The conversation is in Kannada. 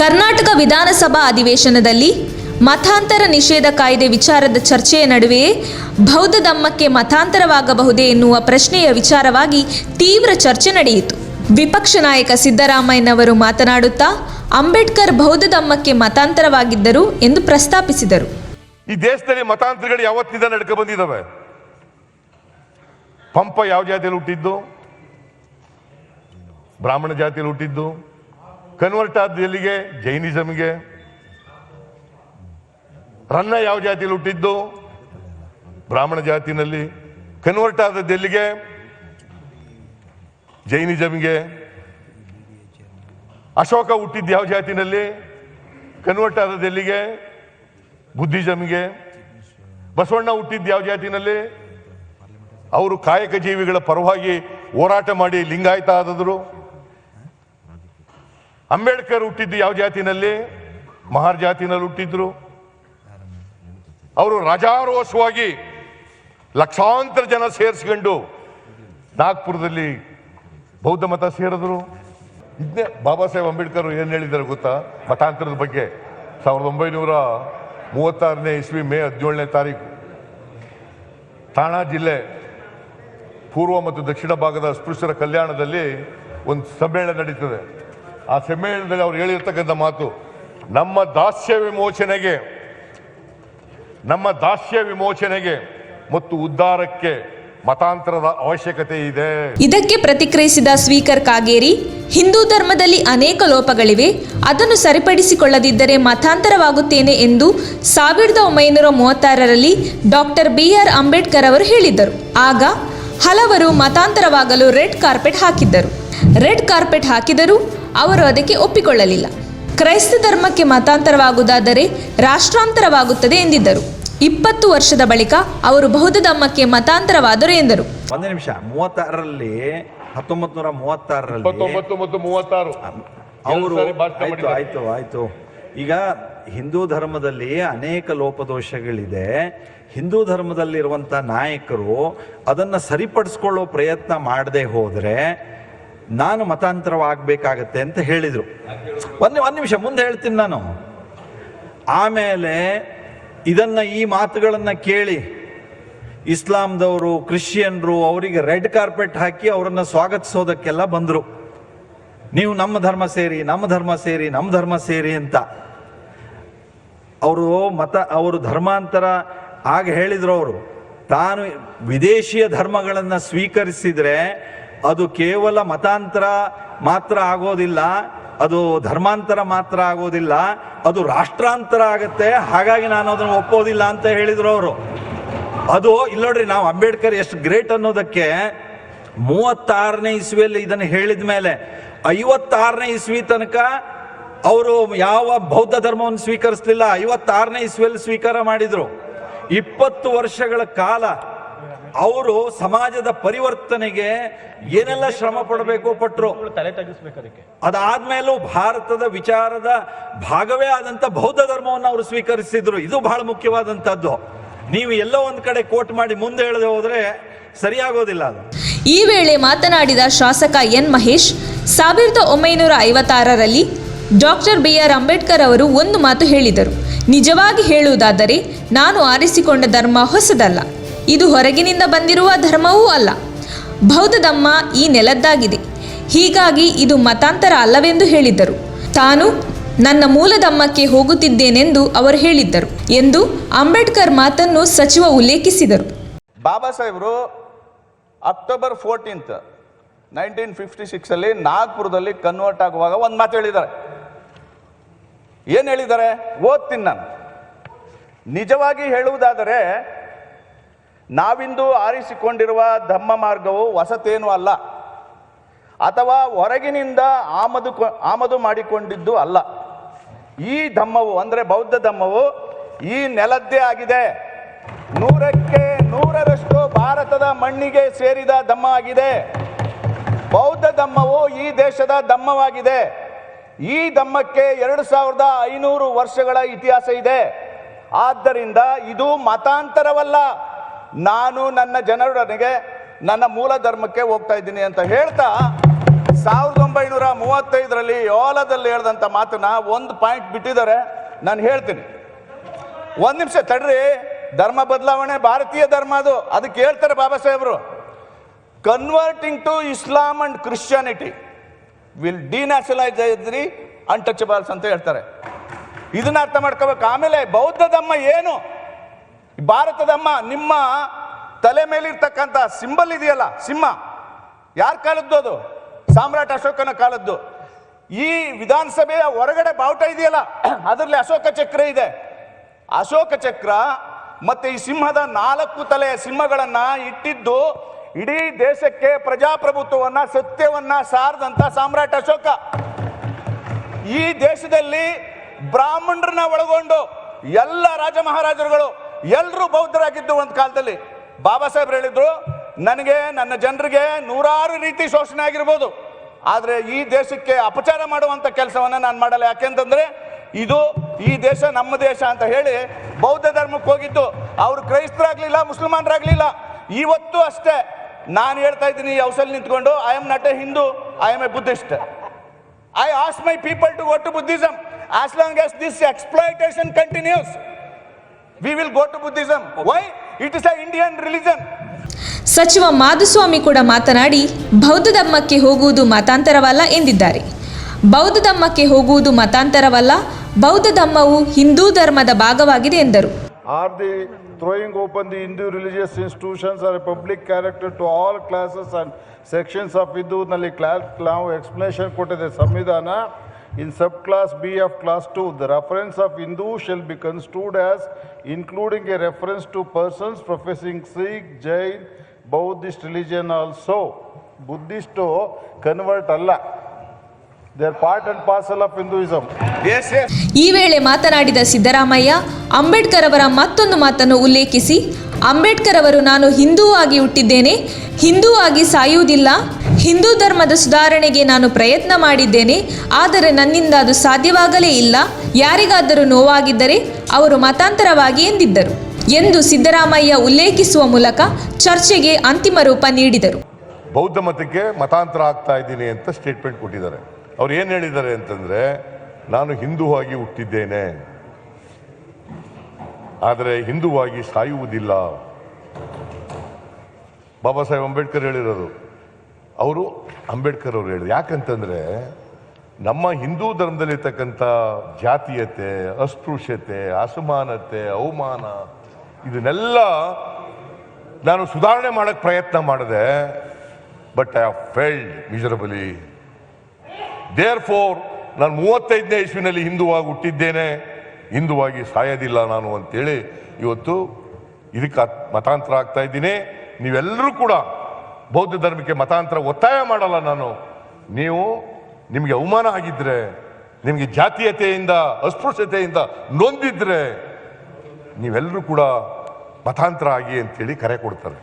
ಕರ್ನಾಟಕ ವಿಧಾನಸಭಾ ಅಧಿವೇಶನದಲ್ಲಿ ಮತಾಂತರ ನಿಷೇಧ ಕಾಯ್ದೆ ವಿಚಾರದ ಚರ್ಚೆಯ ನಡುವೆಯೇ ಬೌದ್ಧ ಧಮ್ಮಕ್ಕೆ ಮತಾಂತರವಾಗಬಹುದೇ ಎನ್ನುವ ಪ್ರಶ್ನೆಯ ವಿಚಾರವಾಗಿ ತೀವ್ರ ಚರ್ಚೆ ನಡೆಯಿತು. ವಿಪಕ್ಷ ನಾಯಕ ಸಿದ್ದರಾಮಯ್ಯನವರು ಮಾತನಾಡುತ್ತಾ ಅಂಬೇಡ್ಕರ್ ಬೌದ್ಧ ಧಮ್ಮಕ್ಕೆ ಮತಾಂತರವಾಗಿದ್ದರು ಎಂದು ಪ್ರಸ್ತಾಪಿಸಿದರು. ಈ ದೇಶದಲ್ಲಿ ಮತಾಂತರಗಳು ಯಾವತ್ತಿಂದ ನಡ್ಕ ಬಂದಿದ್ದಾವೆ. ಪಂಪ ಯಾವ ಜಾತಿಯಲ್ಲಿ ಹುಟ್ಟಿದ್ದು? ಬ್ರಾಹ್ಮಣ ಜಾತಿಯಲ್ಲಿ ಹುಟ್ಟಿದ್ದು. ಕನ್ವರ್ಟ್ ಆದ ಎಲ್ಲಿಗೆ? ಜೈನಿಸಮ್ಗೆ. ರನ್ನ ಯಾವ ಜಾತಿಯಲ್ಲಿ ಹುಟ್ಟಿದ್ದು? ಬ್ರಾಹ್ಮಣ ಜಾತಿನಲ್ಲಿ. ಕನ್ವರ್ಟ್ ಆದದ್ದು ಎಲ್ಲಿಗೆ? ಜೈನಿಸಮ್ಗೆ. ಅಶೋಕ ಹುಟ್ಟಿದ್ದು ಯಾವ ಜಾತಿನಲ್ಲಿ? ಕನ್ವರ್ಟ್ ಆದದ್ದು ಎಲ್ಲಿಗೆ? ಬುದ್ಧಿಸಮ್ಗೆ. ಬಸವಣ್ಣ ಹುಟ್ಟಿದ್ದು ಯಾವ ಜಾತಿನಲ್ಲಿ? ಅವರು ಕಾಯಕ ಜೀವಿಗಳ ಪರವಾಗಿ ಹೋರಾಟ ಮಾಡಿ ಲಿಂಗಾಯತ ಆದದ್ರು. ಅಂಬೇಡ್ಕರ್ ಹುಟ್ಟಿದ್ದು ಯಾವ ಜಾತಿನಲ್ಲಿ? ಮಹಾರ್ ಜಾತಿನಲ್ಲಿ ಹುಟ್ಟಿದ್ರು. ಅವರು ರಾಜಾರೋಷವಾಗಿ ಲಕ್ಷಾಂತರ ಜನ ಸೇರಿಸ್ಕೊಂಡು ನಾಗ್ಪುರದಲ್ಲಿ ಬೌದ್ಧ ಮತ ಸೇರಿದ್ರು. ಇದನ್ನೇ ಬಾಬಾ ಸಾಹೇಬ್ ಅಂಬೇಡ್ಕರ್ ಏನು ಹೇಳಿದ್ದಾರೆ ಗೊತ್ತಾ ಮತಾಂತರದ ಬಗ್ಗೆ? 1936ನೇ ಇಸ್ವಿ ಮೇ 17ನೇ ತಾರೀಕು ಥಾಣಾ ಜಿಲ್ಲೆ ಪೂರ್ವ ಮತ್ತು ದಕ್ಷಿಣ ಭಾಗದ ಅಸ್ಪೃಶ್ಯರ ಕಲ್ಯಾಣದಲ್ಲಿ ಒಂದು ಸಮ್ಮೇಳನ ನಡೀತದೆ. ಆ ಸಮ್ಮೇಳನದಲ್ಲಿ ಅವ್ರು ಹೇಳಿರ್ತಕ್ಕಂಥ ಮಾತು, ನಮ್ಮ ದಾಸ್ಯ ವಿಮೋಚನೆಗೆ ಮತ್ತು ಉದ್ಧಾರಕ್ಕೆ ಮತಾಂತರದ ಅವಶ್ಯಕತೆ ಇದೆ. ಇದಕ್ಕೆ ಪ್ರತಿಕ್ರಿಯಿಸಿದ ಸ್ಪೀಕರ್ ಕಾಗೇರಿ, ಹಿಂದೂ ಧರ್ಮದಲ್ಲಿ ಅನೇಕ ಲೋಪಗಳಿವೆ, ಅದನ್ನು ಸರಿಪಡಿಸಿಕೊಳ್ಳದಿದ್ದರೆ ಮತಾಂತರವಾಗುತ್ತೇನೆ ಎಂದು 1936ರಲ್ಲಿ ಡಾಕ್ಟರ್ BR ಅಂಬೇಡ್ಕರ್ ಅವರು ಹೇಳಿದ್ದರು. ಆಗ ಹಲವರು ಮತಾಂತರವಾಗಲು ರೆಡ್ ಕಾರ್ಪೆಟ್ ಹಾಕಿದರು. ಅವರು ಅದಕ್ಕೆ ಒಪ್ಪಿಕೊಳ್ಳಲಿಲ್ಲ. ಕ್ರೈಸ್ತ ಧರ್ಮಕ್ಕೆ ಮತಾಂತರವಾಗುವುದಾದರೆ ರಾಷ್ಟ್ರಾಂತರವಾಗುತ್ತದೆ ಎಂದಿದ್ದರು. 20 ವರ್ಷದ ಬಳಿಕ ಅವರು ಬೌದ್ಧ ಧಮ್ಮಕ್ಕೆ ಮತಾಂತರವಾದರು ಎಂದರು. 1936 ಆಯ್ತು. ಈಗ ಹಿಂದೂ ಧರ್ಮದಲ್ಲಿ ಅನೇಕ ಲೋಪದೋಷಗಳಿದೆ. ಹಿಂದೂ ಧರ್ಮದಲ್ಲಿರುವಂಥ ನಾಯಕರು ಅದನ್ನು ಸರಿಪಡಿಸ್ಕೊಳ್ಳೋ ಪ್ರಯತ್ನ ಮಾಡದೆ ಹೋದರೆ ನಾನು ಮತಾಂತರವಾಗಬೇಕಾಗತ್ತೆ ಅಂತ ಹೇಳಿದರು. ಒಂದು ನಿಮಿಷ ಮುಂದೆ ಹೇಳ್ತೀನಿ ನಾನು. ಆಮೇಲೆ ಈ ಮಾತುಗಳನ್ನು ಕೇಳಿ ಇಸ್ಲಾಂದವರು, ಕ್ರಿಶ್ಚಿಯನ್ರು ಅವರಿಗೆ ರೆಡ್ ಕಾರ್ಪೆಟ್ ಹಾಕಿ ಅವರನ್ನು ಸ್ವಾಗತಿಸೋದಕ್ಕೆಲ್ಲ ಬಂದರು. ನೀವು ನಮ್ಮ ಧರ್ಮ ಸೇರಿ ಅಂತ ಅವರು ಧರ್ಮಾಂತರ ಆಗ ಹೇಳಿದ್ರು. ಅವರು ತಾನು ವಿದೇಶಿಯ ಧರ್ಮಗಳನ್ನು ಸ್ವೀಕರಿಸಿದ್ರೆ ಅದು ಕೇವಲ ಮತಾಂತರ ಮಾತ್ರ ಆಗೋದಿಲ್ಲ, ಅದು ಧರ್ಮಾಂತರ ಮಾತ್ರ ಆಗೋದಿಲ್ಲ, ಅದು ರಾಷ್ಟ್ರಾಂತರ ಆಗತ್ತೆ. ಹಾಗಾಗಿ ನಾನು ಅದನ್ನು ಒಪ್ಪೋದಿಲ್ಲ ಅಂತ ಹೇಳಿದ್ರು ಅವರು. ಅದು ಇಲ್ಲೋಡ್ರಿ, ನಾವು ಅಂಬೇಡ್ಕರ್ ಎಷ್ಟು ಗ್ರೇಟ್ ಅನ್ನೋದಕ್ಕೆ 36ನೇ ಇಸ್ವಿಯಲ್ಲಿ ಇದನ್ನು ಹೇಳಿದ ಮೇಲೆ 56ನೇ ಇಸ್ವಿ ತನಕ ಅವರು ಯಾವ ಬೌದ್ಧ ಧರ್ಮವನ್ನು ಸ್ವೀಕರಿಸಲಿಲ್ಲ. 56ನೇ ಇಸ್ವಿಯಲ್ಲಿ ಸ್ವೀಕಾರ ಮಾಡಿದ್ರು. 20 ವರ್ಷಗಳ ಕಾಲ ಅವರು ಸಮಾಜದ ಪರಿವರ್ತನೆಗೆ ಏನೆಲ್ಲ ಶ್ರಮ ಪಟ್ಟರು. ಅದಾದ್ಮೇಲೂ ಭಾರತದ ವಿಚಾರದ ಭಾಗವೇ ಆದಂತ ಬೌದ್ಧ ಧರ್ಮವನ್ನು ಅವರು ಸ್ವೀಕರಿಸಿದ್ರು. ಇದು ಬಹಳ ಮುಖ್ಯವಾದಂತದ್ದು. ನೀವು ಎಲ್ಲೋ ಒಂದ್ ಕಡೆ ಕೋಟ್ ಮಾಡಿ ಮುಂದೆ ಹೇಳದೆ ಹೋದ್ರೆ ಸರಿಯಾಗೋದಿಲ್ಲ ಅದು. ಈ ವೇಳೆ ಮಾತನಾಡಿದ ಶಾಸಕ ಎನ್ ಮಹೇಶ್, 1956ರಲ್ಲಿ ಡಾಕ್ಟರ್ BR ಅಂಬೇಡ್ಕರ್ ಅವರು ಒಂದು ಮಾತು ಹೇಳಿದರು. ನಿಜವಾಗಿ ಹೇಳುವುದಾದರೆ ನಾನು ಆರಿಸಿಕೊಂಡ ಧರ್ಮ ಹೊಸದಲ್ಲ, ಇದು ಹೊರಗಿನಿಂದ ಬಂದಿರುವ ಧರ್ಮವೂ ಅಲ್ಲ. ಬೌದ್ಧ ಧಮ್ಮ ಈ ನೆಲದ್ದಾಗಿದೆ, ಹೀಗಾಗಿ ಇದು ಮತಾಂತರ ಅಲ್ಲವೆಂದು ಹೇಳಿದ್ದರು. ತಾನು ನನ್ನ ಮೂಲ ಧಮ್ಮಕ್ಕೆ ಹೋಗುತ್ತಿದ್ದೇನೆಂದು ಅವರು ಹೇಳಿದ್ದರು ಎಂದು ಅಂಬೇಡ್ಕರ್ ಮಾತನ್ನು ಸಚಿವ ಉಲ್ಲೇಖಿಸಿದರು. ಬಾಬಾ ಸಾಹೇಬರು ಅಕ್ಟೋಬರ್ 14, 1956 ನಾಗ್ಪುರದಲ್ಲಿ ಕನ್ವರ್ಟ್ ಆಗುವಾಗ ಒಂದು ಮಾತು ಹೇಳಿದ್ದಾರೆ. ಏನು ಹೇಳಿದ್ದಾರೆ ಓದ್ತೀನಿ ನಾನು. ನಿಜವಾಗಿ ಹೇಳುವುದಾದರೆ ನಾವಿಂದು ಆರಿಸಿಕೊಂಡಿರುವ ಧಮ್ಮ ಮಾರ್ಗವು ಹೊಸತೇನೂ ಅಲ್ಲ, ಅಥವಾ ಹೊರಗಿನಿಂದ ಆಮದು ಮಾಡಿಕೊಂಡಿದ್ದು ಅಲ್ಲ. ಈ ಧಮ್ಮವು ಅಂದರೆ ಬೌದ್ಧ ಧಮ್ಮವು ಈ ನೆಲದ್ದೇ ಆಗಿದೆ. 100ಕ್ಕೆ 100ರಷ್ಟು ಭಾರತದ ಮಣ್ಣಿಗೆ ಸೇರಿದ ಧಮ್ಮ ಆಗಿದೆ. ಬೌದ್ಧ ಧಮ್ಮವು ಈ ದೇಶದ ಧಮ್ಮವಾಗಿದೆ. ಈ ಧಮ್ಮಕ್ಕೆ 2500 ವರ್ಷಗಳ ಇತಿಹಾಸ ಇದೆ. ಆದ್ದರಿಂದ ಇದು ಮತಾಂತರವಲ್ಲ. ನಾನು ನನ್ನ ಜನರೊಡನೆಗೆ ನನ್ನ ಮೂಲ ಧರ್ಮಕ್ಕೆ ಹೋಗ್ತಾ ಇದ್ದೀನಿ ಅಂತ ಹೇಳ್ತಾ 1935ರಲ್ಲಿ ಯೋಲದಲ್ಲಿ ಹೇಳಿದಂಥ ಮಾತನ್ನ ಒಂದು ಪಾಯಿಂಟ್ ಬಿಟ್ಟಿದ್ದಾರೆ, ನಾನು ಹೇಳ್ತೀನಿ. ಒಂದು ನಿಮಿಷ ತಡ್ರಿ. ಧರ್ಮ ಬದಲಾವಣೆ ಭಾರತೀಯ ಧರ್ಮ ಅದಕ್ಕೆ ಹೇಳ್ತಾರೆ ಬಾಬಾ ಸಾಹೇಬರು, converting to Islam and Christianity will denationalise the untouchables ಅಂತ ಹೇಳ್ತಾರೆ. ಇದನ್ನ ಅರ್ಥ ಮಾಡ್ಕೋಬೇಕು. ಆಮೇಲೆ ಬೌದ್ಧ ಧರ್ಮ ಏನು, ಭಾರತ ಧರ್ಮ, ನಿಮ್ಮ ತಲೆ ಮೇಲಿರ್ತಕ್ಕಂಥ ಸಿಂಬಲ್ ಇದೆಯಲ್ಲ, ಸಿಂಹ, ಯಾರ ಕಾಲದ್ದು ಅದು? ಸಾಮ್ರಾಟ್ ಅಶೋಕನ ಕಾಲದ್ದು. ಈ ವಿಧಾನಸಭೆಯ ಹೊರಗಡೆ ಬಾವುಟ ಇದೆಯಲ್ಲ, ಅದರಲ್ಲಿ ಅಶೋಕ ಚಕ್ರ ಇದೆ. ಅಶೋಕ ಚಕ್ರ ಮತ್ತೆ ಈ ಸಿಂಹದ 4 ತಲೆಯ ಸಿಂಹಗಳನ್ನ ಇಟ್ಟಿದ್ದು ಇಡೀ ದೇಶಕ್ಕೆ ಪ್ರಜಾಪ್ರಭುತ್ವವನ್ನ, ಸತ್ಯವನ್ನ ಸಾರದಂತ ಸಾಮ್ರಾಟ್ ಅಶೋಕ. ಈ ದೇಶದಲ್ಲಿ ಬ್ರಾಹ್ಮಣರನ್ನ ಒಳಗೊಂಡು ಎಲ್ಲ ರಾಜ ಮಹಾರಾಜರುಗಳು ಎಲ್ಲರೂ ಬೌದ್ಧರಾಗಿದ್ದು ಒಂದು ಕಾಲದಲ್ಲಿ. ಬಾಬಾ ಸಾಹೇಬ್ರು ಹೇಳಿದ್ರು, ನನಗೆ ನನ್ನ ಜನರಿಗೆ 100 ರೀತಿ ಶೋಷಣೆ ಆಗಿರ್ಬೋದು, ಆದರೆ ಈ ದೇಶಕ್ಕೆ ಅಪಚಾರ ಮಾಡುವಂತ ಕೆಲಸವನ್ನ ನಾನು ಮಾಡಲ್ಲ. ಯಾಕೆಂತಂದ್ರೆ ಇದು ಈ ದೇಶ ನಮ್ಮ ದೇಶ ಅಂತ ಹೇಳಿ ಬೌದ್ಧ ಧರ್ಮಕ್ಕೆ ಹೋಗಿದ್ದು. ಅವರು ಕ್ರೈಸ್ತರಾಗ್ಲಿಲ್ಲ, ಮುಸಲ್ಮಾನರಾಗ್ಲಿಲ್ಲ. ಇವತ್ತು ಅಷ್ಟೇ ನಾನು ಹೇಳ್ತಾ ಇದ್ದೀನಿ ಈ ಹೌಸಲ್ಲಿ ನಿಂತ್ಕೊಂಡು, I am not a Hindu, I am a Buddhist. I ask my people to go to Buddhism. As long as this exploitation continues, we will go to Buddhism. Why? It is a Indian religion. ಸಚಿವ ಮಾಧುಸ್ವಾಮಿ ಕೂಡ ಮಾತನಾಡಿ ಬೌದ್ಧ ಧರ್ಮಕ್ಕೆ ಹೋಗುವುದು ಮತಾಂತರವಲ್ಲ ಎಂದಿದ್ದಾರೆ. ಬೌದ್ಧ ಧರ್ಮಕ್ಕೆ ಹೋಗುವುದು ಮತಾಂತರವಲ್ಲ, ಬೌದ್ಧ ಧರ್ಮವು ಹಿಂದೂ ಧರ್ಮದ ಭಾಗವಾಗಿದೆ ಎಂದರು. Are they throwing open the Hindu religious institutions or a public character to all classes and sections of Hindu? Nalli now explanation ಕೊಟ್ಟಿದೆ ಸಂವಿಧಾನ. In subclass B of class 2, the reference of Hindu shall be construed as including a reference to persons professing Sikh, Jain, Buddhist religion also. Buddhist convert ಅಲ್ಲ. They are part and parcel of Hinduism. Yes, yes. ಈ ವೇಳೆ ಮಾತನಾಡಿದ ಸಿದ್ದರಾಮಯ್ಯ ಅಂಬೇಡ್ಕರ್ ಅವರ ಮತ್ತೊಂದು ಮಾತನ್ನು ಉಲ್ಲೇಖಿಸಿ, ಅಂಬೇಡ್ಕರ್ ಅವರು ನಾನು ಹಿಂದೂ ಆಗಿ ಹುಟ್ಟಿದ್ದೇನೆ, ಹಿಂದೂ ಆಗಿ ಸಾಯುವುದಿಲ್ಲ, ಹಿಂದೂ ಧರ್ಮದ ಸುಧಾರಣೆಗೆ ನಾನು ಪ್ರಯತ್ನ ಮಾಡಿದ್ದೇನೆ, ಆದರೆ ನನ್ನಿಂದ ಅದು ಸಾಧ್ಯವಾಗಲೇ ಇಲ್ಲ, ಯಾರಿಗಾದರೂ ನೋವಾಗಿದ್ದರೆ ಅವರು ಮತಾಂತರವಾಗಿ ಎಂದಿದ್ದರು ಎಂದು ಸಿದ್ದರಾಮಯ್ಯ ಉಲ್ಲೇಖಿಸುವ ಮೂಲಕ ಚರ್ಚೆಗೆ ಅಂತಿಮ ರೂಪ ನೀಡಿದರು. ಬೌದ್ಧ ಮತಕ್ಕೆ ಮತಾಂತರ ಆಗ್ತಾ ಇದ್ದೀನಿ ಅಂತ ಸ್ಟೇಟ್ಮೆಂಟ್ ಕೊಟ್ಟಿದ್ದಾರೆ. ಅವ್ರು ಏನು ಹೇಳಿದ್ದಾರೆ ಅಂತಂದರೆ, ನಾನು ಹಿಂದೂವಾಗಿ ಹುಟ್ಟಿದ್ದೇನೆ, ಆದರೆ ಹಿಂದೂವಾಗಿ ಸಾಯುವುದಿಲ್ಲ. ಬಾಬಾ ಸಾಹೇಬ್ ಅಂಬೇಡ್ಕರ್ ಹೇಳಿರೋದು, ಅವರು ಅಂಬೇಡ್ಕರ್ ಅವರು ಹೇಳಿದ್ರು. ಯಾಕಂತಂದರೆ ನಮ್ಮ ಹಿಂದೂ ಧರ್ಮದಲ್ಲಿರ್ತಕ್ಕಂಥ ಜಾತೀಯತೆ, ಅಸ್ಪೃಶ್ಯತೆ, ಅಸಮಾನತೆ, ಅವಮಾನ, ಇದನ್ನೆಲ್ಲ ನಾನು ಸುಧಾರಣೆ ಮಾಡೋಕ್ಕೆ ಪ್ರಯತ್ನ ಮಾಡಿದೆ, but I have failed ಮಿಸರಬಲಿ. Therefore ನಾನು 35ನೇ ಇಸ್ವಿನಲ್ಲಿ ಹಿಂದೂವಾಗಿ ಹುಟ್ಟಿದ್ದೇನೆ, ಹಿಂದೂವಾಗಿ ಸಾಯೋದಿಲ್ಲ ನಾನು ಅಂತೇಳಿ ಇವತ್ತು ಇದಕ್ಕೆ ಮತಾಂತರ ಆಗ್ತಾ ಇದ್ದೀನಿ. ನೀವೆಲ್ಲರೂ ಕೂಡ ಬೌದ್ಧ ಧರ್ಮಕ್ಕೆ ಮತಾಂತರ ಒತ್ತಾಯ ಮಾಡಲ್ಲ ನಾನು. ನಿಮಗೆ ಅವಮಾನ ಆಗಿದ್ರೆ, ನಿಮಗೆ ಜಾತೀಯತೆಯಿಂದ, ಅಸ್ಪೃಶ್ಯತೆಯಿಂದ ನೊಂದಿದ್ರೆ ನೀವೆಲ್ಲರೂ ಕೂಡ ಮತಾಂತರ ಆಗಿ ಅಂತೇಳಿ ಕರೆ ಕೊಡ್ತಾರೆ.